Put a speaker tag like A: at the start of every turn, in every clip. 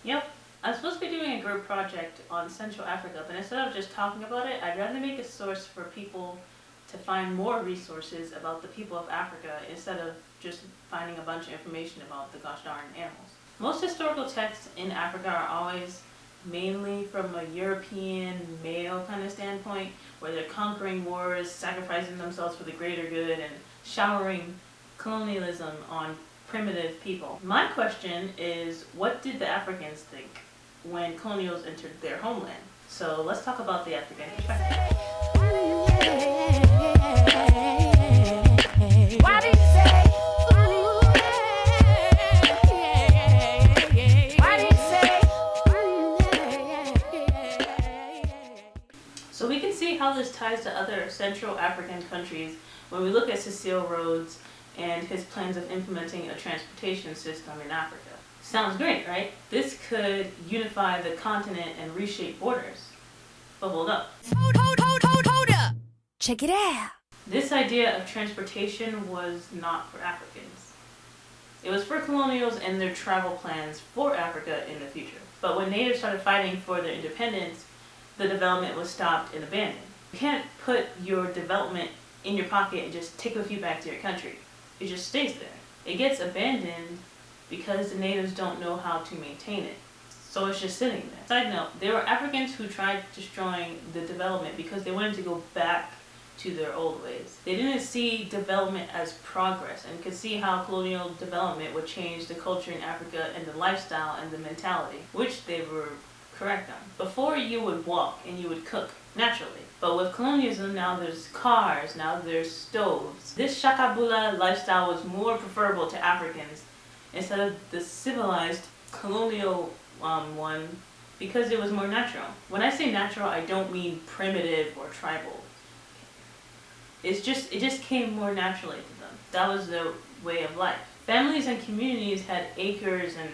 A: Yep. I'm supposed to be doing a group project on Central Africa, but instead of just talking about it, I'd rather make a source for people to find more resources about the people of Africa instead of just finding a bunch of information about the gosh darn animals. Most historical texts in Africa are always mainly from a European male kind of standpoint, where they're conquering wars, sacrificing themselves for the greater good, and showering colonialism on primitive people. My question is, what did the Africans think when colonials entered their homeland? So let's talk about the African perspective. So we can see how this ties to other Central African countries when we look at Cecil Rhodes and his plans of implementing a transportation system in Africa. Sounds great, right? This could unify the continent and reshape borders. But hold up.
B: Hold up. Check it out.
A: This idea of transportation was not for Africans. It was for colonials and their travel plans for Africa in the future. But when natives started fighting for their independence, the development was stopped and abandoned. You can't put your development in your pocket and just take a few back to your country. It just stays there. It gets abandoned because the natives don't know how to maintain it. So it's just sitting there. Side note, there were Africans who tried destroying the development because they wanted to go back to their old ways. They didn't see development as progress and could see how colonial development would change the culture in Africa and the lifestyle and the mentality, which they were correct on. Before, you would walk and you would cook naturally. But with colonialism, now there's cars, now there's stoves. This shakabula lifestyle was more preferable to Africans instead of the civilized colonial one, because it was more natural. When I say natural, I don't mean primitive or tribal. It just came more naturally to them. That was their way of life. Families and communities had acres and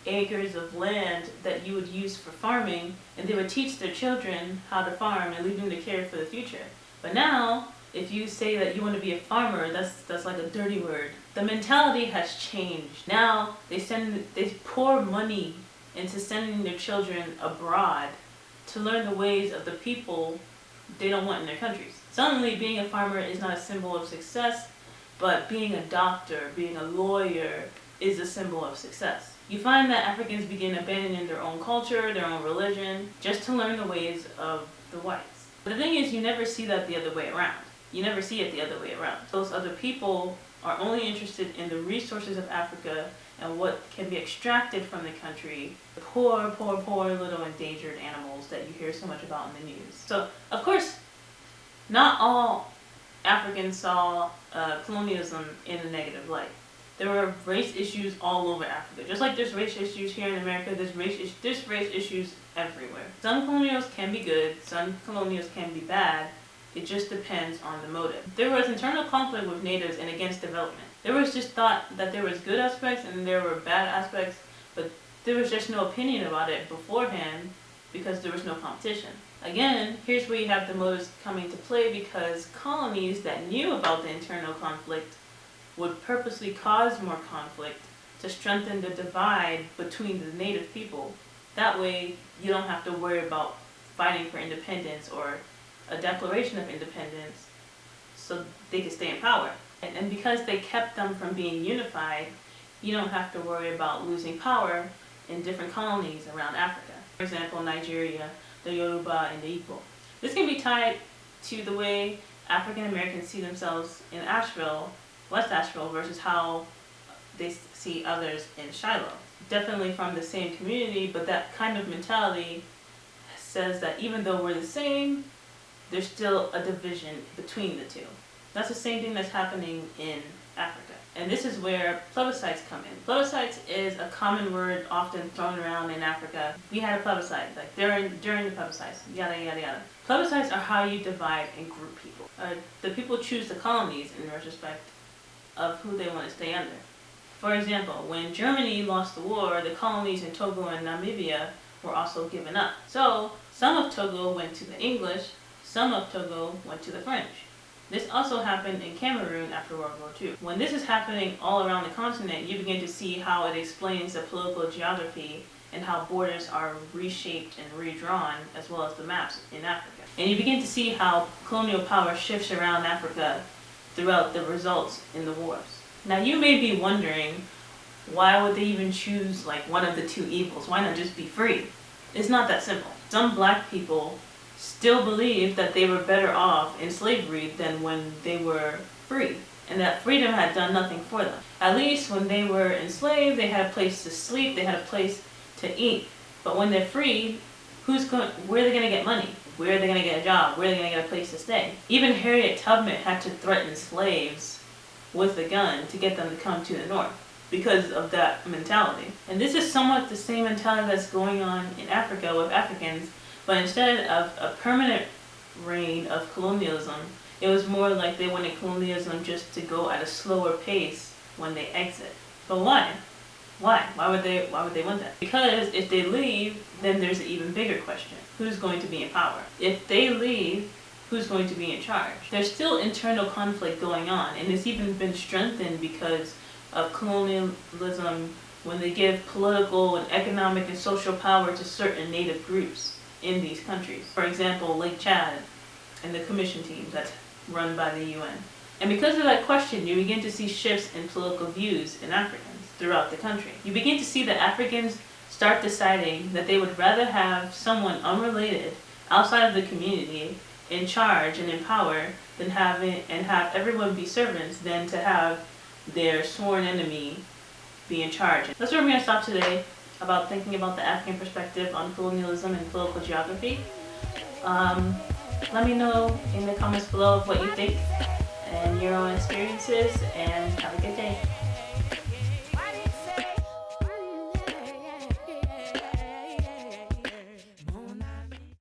A: acres of land that you would use for farming, and they would teach their children how to farm and leave them to care for the future. But now, if you say that you want to be a farmer, that's like a dirty word. The mentality has changed. Now they pour money into sending their children abroad to learn the ways of the people they don't want in their countries. Suddenly, being a farmer is not a symbol of success, but being a doctor, being a lawyer is a symbol of success. You find that Africans begin abandoning their own culture, their own religion, just to learn the ways of the whites. But the thing is, you never see that the other way around. You never see it the other way around. Those other people are only interested in the resources of Africa and what can be extracted from the country. The poor, poor, poor little endangered animals that you hear so much about in the news. So, of course, not all Africans saw colonialism in a negative light. There were race issues all over Africa. Just like there's race issues here in America, there's race issues everywhere. Some colonials can be good, some colonials can be bad. It just depends on the motive. There was internal conflict with natives and against development. There was just thought that there was good aspects and there were bad aspects, but there was just no opinion about it beforehand because there was no competition. Again, here's where you have the motives coming to play, because colonies that knew about the internal conflict would purposely cause more conflict to strengthen the divide between the native people. That way, you don't have to worry about fighting for independence or a declaration of independence so they can stay in power. And because they kept them from being unified, you don't have to worry about losing power in different colonies around Africa. For example, Nigeria, the Yoruba, and the Igbo. This can be tied to the way African Americans see themselves in Asheville, West Asheville, versus how they see others in Shiloh. Definitely from the same community, but that kind of mentality says that even though we're the same, there's still a division between the two. That's the same thing that's happening in Africa. And this is where plebiscites come in. Plebiscites is a common word often thrown around in Africa. We had a plebiscite, like during the plebiscites, yada yada yada. Plebiscites are how you divide and group people. The people choose the colonies in retrospect of who they want to stay under. For example, when Germany lost the war, the colonies in Togo and Namibia were also given up. So some of Togo went to the English, some of Togo went to the French. This also happened in Cameroon after World War II. When this is happening all around the continent, you begin to see how it explains the political geography and how borders are reshaped and redrawn, as well as the maps in Africa. And you begin to see how colonial power shifts around Africa throughout the results in the wars. Now you may be wondering, why would they even choose like one of the two evils? Why not just be free? It's not that simple. Some black people still believed that they were better off in slavery than when they were free, and that freedom had done nothing for them. At least when they were enslaved, they had a place to sleep, they had a place to eat. But when they're free, where are they going to get money? Where are they going to get a job? Where are they going to get a place to stay? Even Harriet Tubman had to threaten slaves with a gun to get them to come to the north because of that mentality. And this is somewhat the same mentality that's going on in Africa with Africans, but instead of a permanent reign of colonialism, it was more like they wanted colonialism just to go at a slower pace when they exit. But why? Why would they want that? Because if they leave, then there's an even bigger question. Who's going to be in power? If they leave, who's going to be in charge? There's still internal conflict going on, and it's even been strengthened because of colonialism when they give political and economic and social power to certain native groups in these countries. For example, Lake Chad and the commission team that's run by the UN. And because of that question, you begin to see shifts in political views in Africans throughout the country. You begin to see that Africans start deciding that they would rather have someone unrelated outside of the community in charge and in power than have everyone be servants than to have their sworn enemy be in charge. That's where we're going to stop today about thinking about the African perspective on colonialism and political geography. Let me know in the comments below what you think and your own experiences, and have a good day.